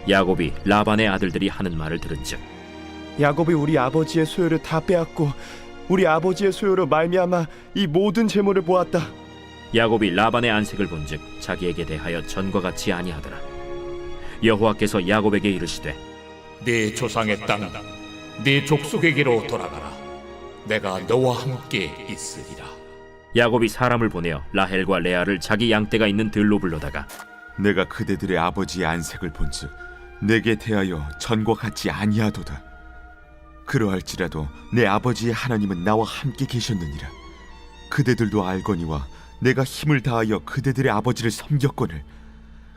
야곱이 라반의 아들들이 하는 말을 들은즉 야곱이 우리 아버지의 소유를 다 빼앗고 우리 아버지의 소유로 말미암아 이 모든 재물을 보았다. 야곱이 라반의 안색을 본즉 자기에게 대하여 전과 같이 아니하더라. 여호와께서 야곱에게 이르시되 네 조상의 땅, 네 족속에게로 돌아가라. 내가 너와 함께 있으리라. 야곱이 사람을 보내어 라헬과 레아를 자기 양떼가 있는 들로 불러다가 내가 그대들의 아버지의 안색을 본즉 내게 대하여 전과 같지 아니하도다. 그러할지라도 내 아버지의 하나님은 나와 함께 계셨느니라. 그대들도 알거니와 내가 힘을 다하여 그대들의 아버지를 섬겼거늘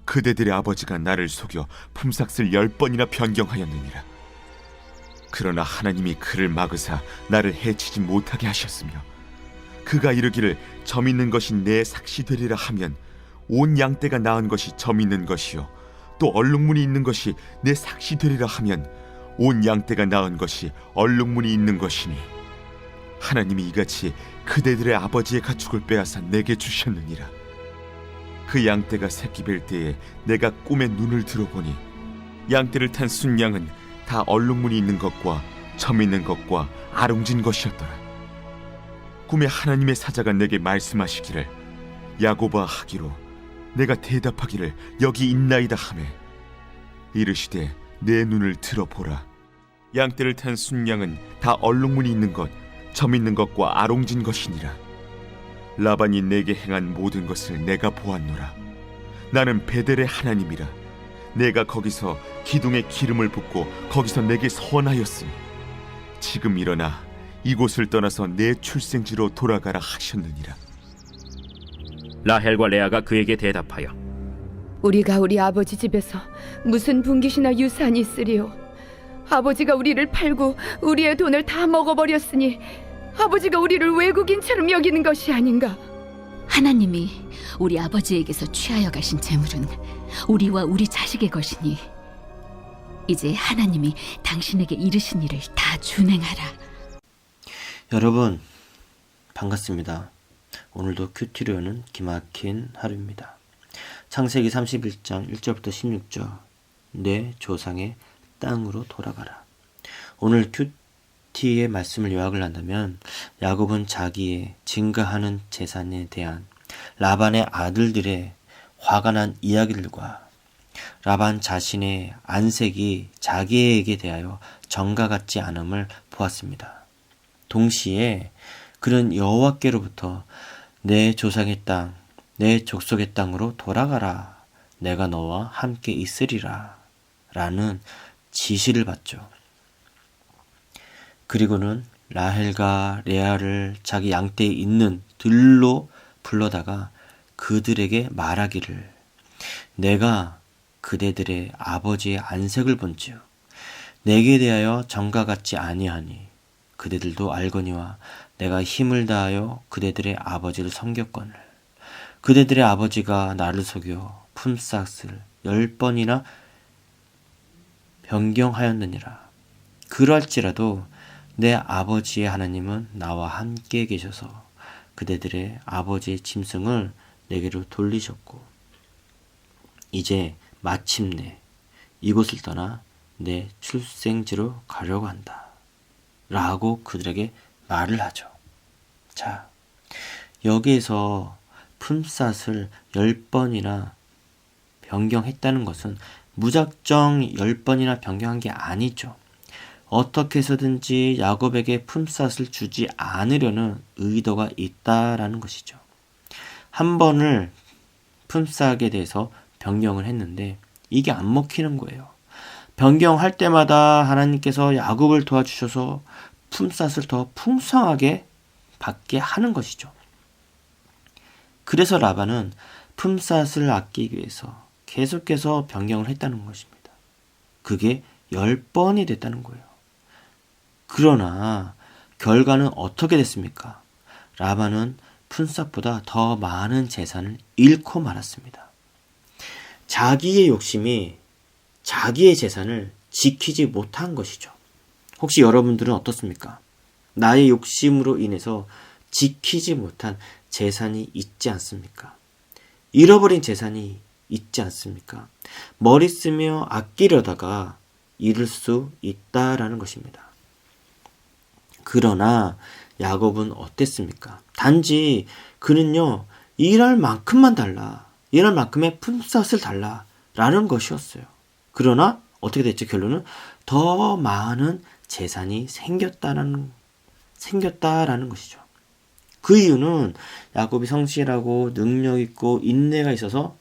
그대들의 아버지가 나를 속여 품삯을 10번이나 변경하였느니라. 그러나 하나님이 그를 막으사 나를 해치지 못하게 하셨으며 그가 이르기를 점 있는 것이 내 삭시 되리라 하면 온 양떼가 낳은 것이 점 있는 것이요 또 얼룩무늬 있는 것이 내 삭시 되리라 하면 온 양떼가 낳은 것이 얼룩무늬 있는 것이니 하나님이 이같이 그대들의 아버지의 가축을 빼앗아 내게 주셨느니라. 그 양떼가 새끼 뵐 때에 내가 꿈에 눈을 들어보니 양떼를 탄 순양은 다 얼룩무늬 있는 것과 점 있는 것과 아롱진 것이었더라. 꿈에 하나님의 사자가 내게 말씀하시기를 야곱아 하기로 내가 대답하기를 여기 있나이다 하매 이르시되 내 눈을 들어보라. 양떼를 탄 순양은 다 얼룩무늬 있는 것, 점 있는 것과 아롱진 것이니라. 라반이 내게 행한 모든 것을 내가 보았노라. 나는 베델의 하나님이라. 내가 거기서 기둥에 기름을 붓고 거기서 내게 선하였으니 지금 일어나 이곳을 떠나서 내 출생지로 돌아가라 하셨느니라. 라헬과 레아가 그에게 대답하여 우리가 우리 아버지 집에서 무슨 분깃이나 유산이 있으리요? 아버지가 우리를 팔고 우리의 돈을 다 먹어버렸으니 아버지가 우리를 외국인처럼 여기는 것이 아닌가? 하나님이 우리 아버지에게서 취하여 가신 재물은 우리와 우리 자식의 것이니 이제 하나님이 당신에게 이르신 일을 다 준행하라. 여러분 반갑습니다. 오늘도 큐티로는 기막힌 하루입니다. 창세기 31장 1절부터 16절 내 조상의 땅으로 돌아가라. 오늘 큐티의 말씀을 요약을 한다면 야곱은 자기의 증가하는 재산에 대한 라반의 아들들의 화가 난 이야기들과 라반 자신의 안색이 자기에게 대하여 정과 같지 않음을 보았습니다. 동시에 그는 여호와께로부터 내 조상의 땅, 내 족속의 땅으로 돌아가라. 내가 너와 함께 있으리라. 라는 지시를 받죠. 그리고는 라헬과 레아를 자기 양떼에 있는 들로 불러다가 그들에게 말하기를 내가 그대들의 아버지의 안색을 본즉 내게 대하여 정과 같지 아니하니 그대들도 알거니와 내가 힘을 다하여 그대들의 아버지를 섬겼거늘 그대들의 아버지가 나를 속여 품삯을 10번이나 변경하였느니라. 그럴지라도 내 아버지의 하나님은 나와 함께 계셔서 그대들의 아버지의 짐승을 내게로 돌리셨고 이제 마침내 이곳을 떠나 내 출생지로 가려고 한다. 라고 그들에게 말을 하죠. 자, 여기에서 품삯을 10번이나 변경했다는 것은 무작정 10번이나 변경한 게 아니죠. 어떻게 해서든지 야곱에게 품삯을 주지 않으려는 의도가 있다라는 것이죠. 한 번을 품삯에 대해서 변경을 했는데 이게 안 먹히는 거예요. 변경할 때마다 하나님께서 야곱을 도와주셔서 품삯을 더 풍성하게 받게 하는 것이죠. 그래서 라반은 품삯을 아끼기 위해서 계속해서 변경을 했다는 것입니다. 그게 10번이 됐다는 거예요. 그러나 결과는 어떻게 됐습니까? 라반은 품삯보다 더 많은 재산을 잃고 말았습니다. 자기의 욕심이 자기의 재산을 지키지 못한 것이죠. 혹시 여러분들은 어떻습니까? 나의 욕심으로 인해서 지키지 못한 재산이 있지 않습니까? 잃어버린 재산이 있지 않습니까? 머리 쓰며 아끼려다가 잃을 수 있다라는 것입니다. 그러나 야곱은 어땠습니까? 단지 그는요, 일할 만큼만 달라, 일할 만큼의 품삯을 달라 라는 것이었어요. 그러나 어떻게 됐죠? 결론은 더 많은 재산이 생겼다라는 것이죠. 그 이유는 야곱이 성실하고 능력 있고 인내가 있어서,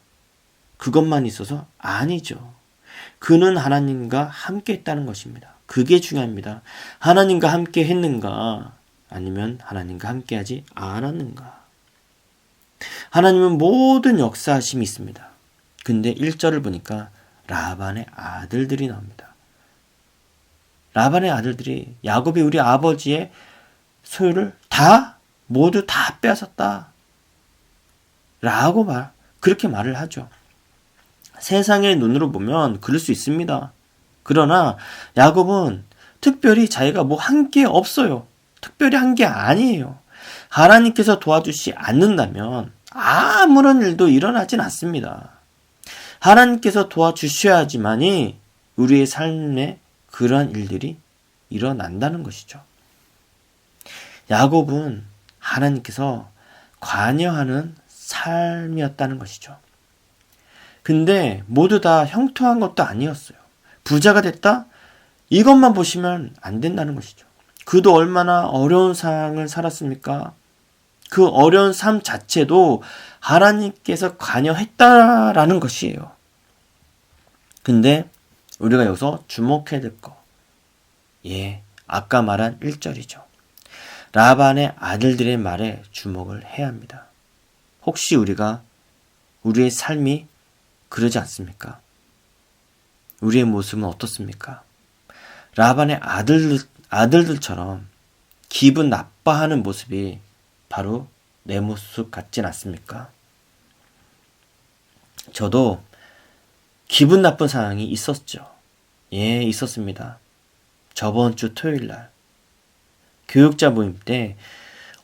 그것만 있어서 아니죠. 그는 하나님과 함께 했다는 것입니다. 그게 중요합니다. 하나님과 함께 했는가, 아니면 하나님과 함께 하지 않았는가. 하나님은 모든 역사하심이 있습니다. 근데 1절을 보니까 라반의 아들들이 나옵니다. 라반의 아들들이 야곱이 우리 아버지의 소유를 모두 다 빼앗았다 라고 그렇게 말을 하죠. 세상의 눈으로 보면 그럴 수 있습니다. 그러나 야곱은 특별히 자기가 뭐 한 게 없어요. 특별히 한 게 아니에요. 하나님께서 도와주시 않는다면 아무런 일도 일어나진 않습니다. 하나님께서 도와주셔야지만이 우리의 삶에 그러한 일들이 일어난다는 것이죠. 야곱은 하나님께서 관여하는 삶이었다는 것이죠. 근데 모두 다 형통한 것도 아니었어요. 부자가 됐다? 이것만 보시면 안 된다는 것이죠. 그도 얼마나 어려운 상황을 살았습니까? 그 어려운 삶 자체도 하나님께서 관여했다라는 것이에요. 근데 우리가 여기서 주목해야 될 거, 아까 말한 1절이죠. 라반의 아들들의 말에 주목을 해야 합니다. 혹시 우리의 삶이 그러지 않습니까? 우리의 모습은 어떻습니까? 라반의 아들들처럼 기분 나빠하는 모습이 바로 내 모습 같진 않습니까? 저도 기분 나쁜 상황이 있었죠. 있었습니다. 저번 주 토요일 날 교육자 모임 때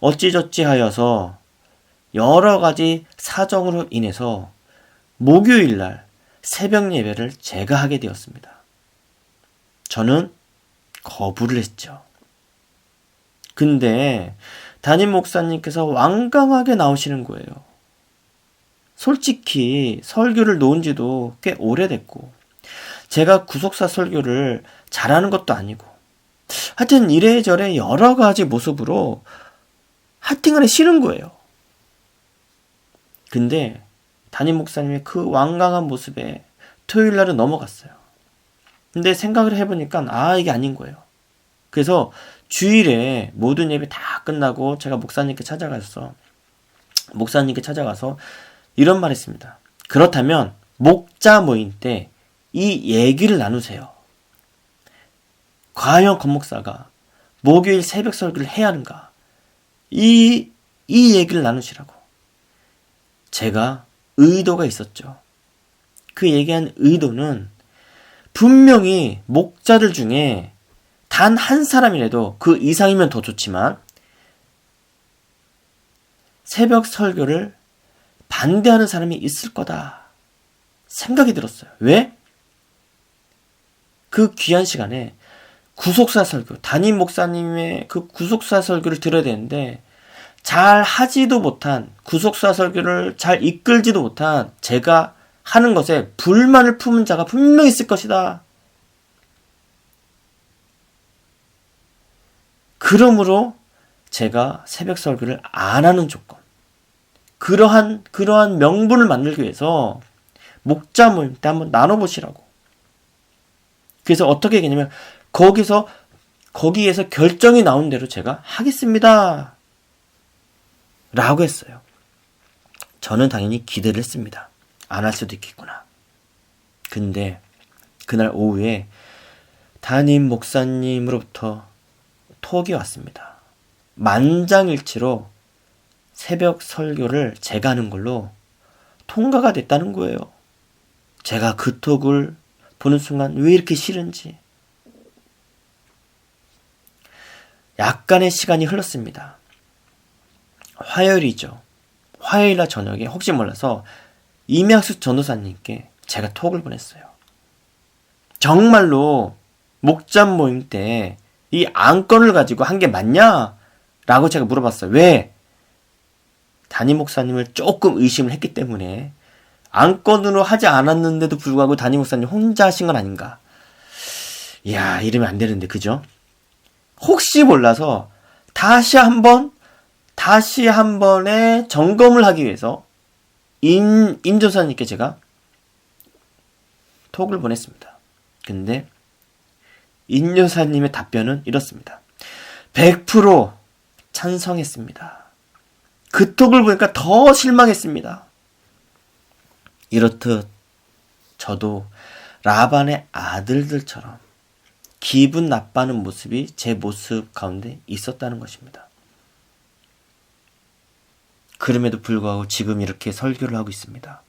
어찌저찌 하여서 여러 가지 사정으로 인해서 목요일 날 새벽 예배를 제가 하게 되었습니다. 저는 거부를 했죠. 근데 담임 목사님께서 완강하게 나오시는 거예요. 솔직히 설교를 놓은 지도 꽤 오래됐고 제가 구속사 설교를 잘하는 것도 아니고 하여튼 이래저래 여러 가지 모습으로 하여튼간에 싫은 거예요. 근데 담임 목사님의 그 완강한 모습에 토요일 날은 넘어갔어요. 근데 생각을 해보니까 이게 아닌 거예요. 그래서 주일에 모든 예배 다 끝나고 제가 목사님께 찾아가서 이런 말 했습니다. 그렇다면 목자 모임 때 이 얘기를 나누세요. 과연 권목사가 목요일 새벽 설교를 해야 하는가? 이 얘기를 나누시라고. 제가 의도가 있었죠. 그 얘기한 의도는 분명히 목자들 중에 단 한 사람이라도 그 이상이면 더 좋지만 새벽 설교를 반대하는 사람이 있을 거다 생각이 들었어요. 왜? 그 귀한 시간에 구속사 설교, 담임 목사님의 그 구속사 설교를 들어야 되는데 잘 하지도 못한, 구속사 설교를 잘 이끌지도 못한 제가 하는 것에 불만을 품은 자가 분명히 있을 것이다. 그러므로 제가 새벽 설교를 안 하는 조건, 그러한 명분을 만들기 위해서 목자 모임 때 한번 나눠보시라고. 그래서 어떻게 했냐면 거기에서 결정이 나온 대로 제가 하겠습니다 라고 했어요. 저는 당연히 기대를 했습니다. 안 할 수도 있겠구나. 근데 그날 오후에 담임 목사님으로부터 톡이 왔습니다. 만장일치로 새벽 설교를 제가 하는 걸로 통과가 됐다는 거예요. 제가 그 톡을 보는 순간 왜 이렇게 싫은지. 약간의 시간이 흘렀습니다. 화요일이죠. 화요일날 저녁에 혹시 몰라서 이명숙 전도사님께 제가 톡을 보냈어요. 정말로 목장 모임 때 이 안건을 가지고 한 게 맞냐? 라고 제가 물어봤어요. 왜? 담임 목사님을 조금 의심을 했기 때문에 안건으로 하지 않았는데도 불구하고 담임 목사님 혼자 하신 건 아닌가? 이야, 이러면 안 되는데, 그죠? 혹시 몰라서 다시 한 번의 점검을 하기 위해서 임 조사님께 제가 톡을 보냈습니다. 근데 임 조사님의 답변은 이렇습니다. 100% 찬성했습니다. 그 톡을 보니까 더 실망했습니다. 이렇듯 저도 라반의 아들들처럼 기분 나빠하는 모습이 제 모습 가운데 있었다는 것입니다. 그럼에도 불구하고 지금 이렇게 설교를 하고 있습니다.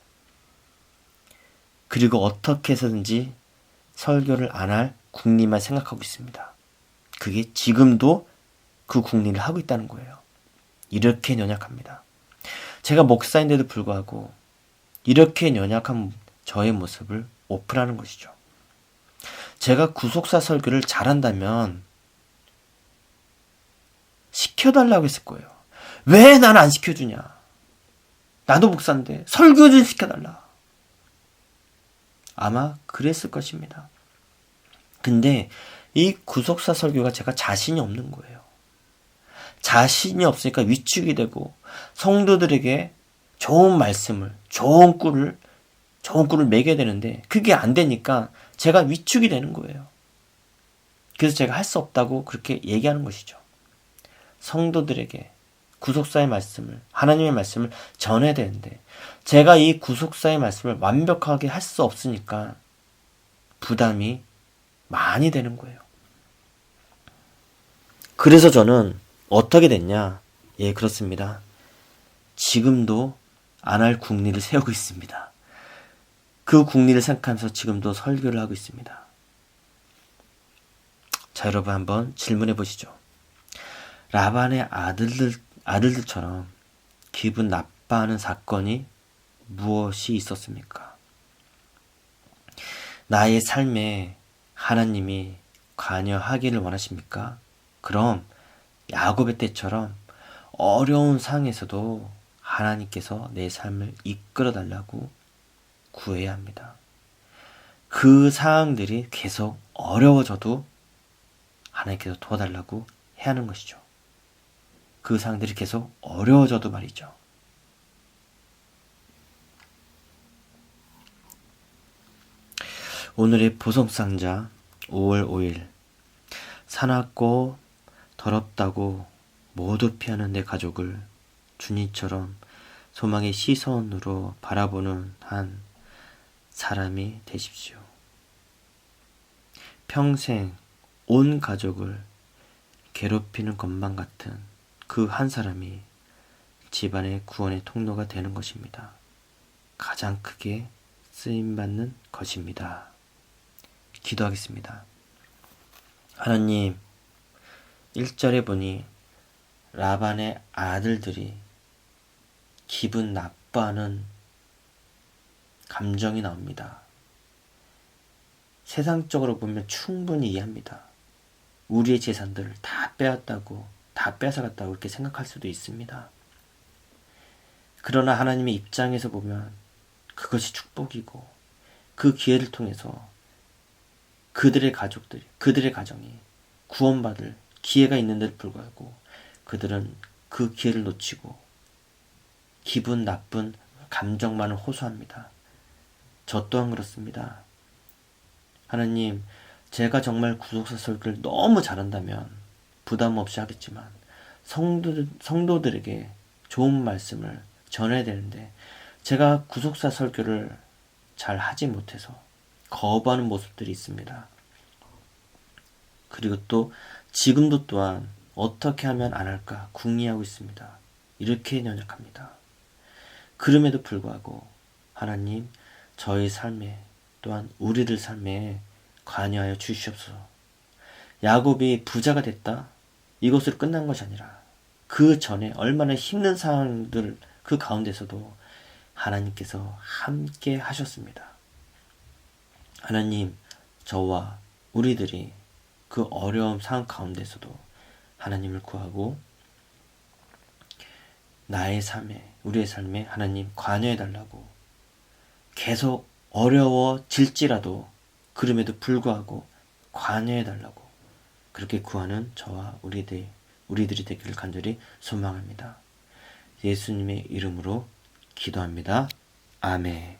그리고 어떻게 해서든지 설교를 안 할 국리만 생각하고 있습니다. 그게 지금도 그 국리를 하고 있다는 거예요. 이렇게 연약합니다. 제가 목사인데도 불구하고 이렇게 연약한 저의 모습을 오픈하는 것이죠. 제가 구속사 설교를 잘한다면 시켜달라고 했을 거예요. 왜 나는 안 시켜주냐? 나도 목사인데 설교 좀 시켜달라. 아마 그랬을 것입니다. 근데 이 구속사 설교가 제가 자신이 없는 거예요. 자신이 없으니까 위축이 되고 성도들에게 좋은 말씀을, 좋은 꿀을 먹여야 되는데 그게 안 되니까 제가 위축이 되는 거예요. 그래서 제가 할 수 없다고 그렇게 얘기하는 것이죠. 성도들에게 구속사의 말씀을, 하나님의 말씀을 전해야 되는데 제가 이 구속사의 말씀을 완벽하게 할 수 없으니까 부담이 많이 되는 거예요. 그래서 저는 어떻게 됐냐? 예, 그렇습니다. 지금도 안 할 국리를 세우고 있습니다. 그 국리를 생각하면서 지금도 설교를 하고 있습니다. 자, 여러분 한번 질문해 보시죠. 라반의 아들들처럼 기분 나빠하는 사건이 무엇이 있었습니까? 나의 삶에 하나님이 관여하기를 원하십니까? 그럼 야곱의 때처럼 어려운 상황에서도 하나님께서 내 삶을 이끌어 달라고 구해야 합니다. 그 상황들이 계속 어려워져도 하나님께서 도와달라고 해야 하는 것이죠. 그 상황들이 계속 어려워져도 말이죠. 오늘의 보성상자 5월 5일 사납고 더럽다고 모두 피하는 내 가족을 주님처럼 소망의 시선으로 바라보는 한 사람이 되십시오. 평생 온 가족을 괴롭히는 것만 같은 그 한 사람이 집안의 구원의 통로가 되는 것입니다. 가장 크게 쓰임받는 것입니다. 기도하겠습니다. 하나님, 1절에 보니 라반의 아들들이 기분 나빠하는 감정이 나옵니다. 세상적으로 보면 충분히 이해합니다. 우리의 재산들을 다 빼앗다고, 다 뺏어갔다고 이렇게 생각할 수도 있습니다. 그러나 하나님의 입장에서 보면 그것이 축복이고 그 기회를 통해서 그들의 가족들이, 그들의 가정이 구원받을 기회가 있는데도 불구하고 그들은 그 기회를 놓치고 기분 나쁜 감정만을 호소합니다. 저 또한 그렇습니다. 하나님, 제가 정말 구속사 설교를 너무 잘한다면 부담 없이 하겠지만 성도들에게 좋은 말씀을 전해야 되는데 제가 구속사 설교를 잘 하지 못해서 거부하는 모습들이 있습니다. 그리고 또 지금도 또한 어떻게 하면 안 할까 궁리하고 있습니다. 이렇게 연약합니다. 그럼에도 불구하고 하나님, 저의 삶에 또한 우리들 삶에 관여하여 주시옵소서. 야곱이 부자가 됐다? 이것으로 끝난 것이 아니라 그 전에 얼마나 힘든 상황들 그 가운데서도 하나님께서 함께 하셨습니다. 하나님, 저와 우리들이 그 어려움 상황 가운데서도 하나님을 구하고 나의 삶에, 우리의 삶에 하나님 관여해달라고, 계속 어려워질지라도 그럼에도 불구하고 관여해달라고 그렇게 구하는 저와 우리들이 되기를 간절히 소망합니다. 예수님의 이름으로 기도합니다. 아멘.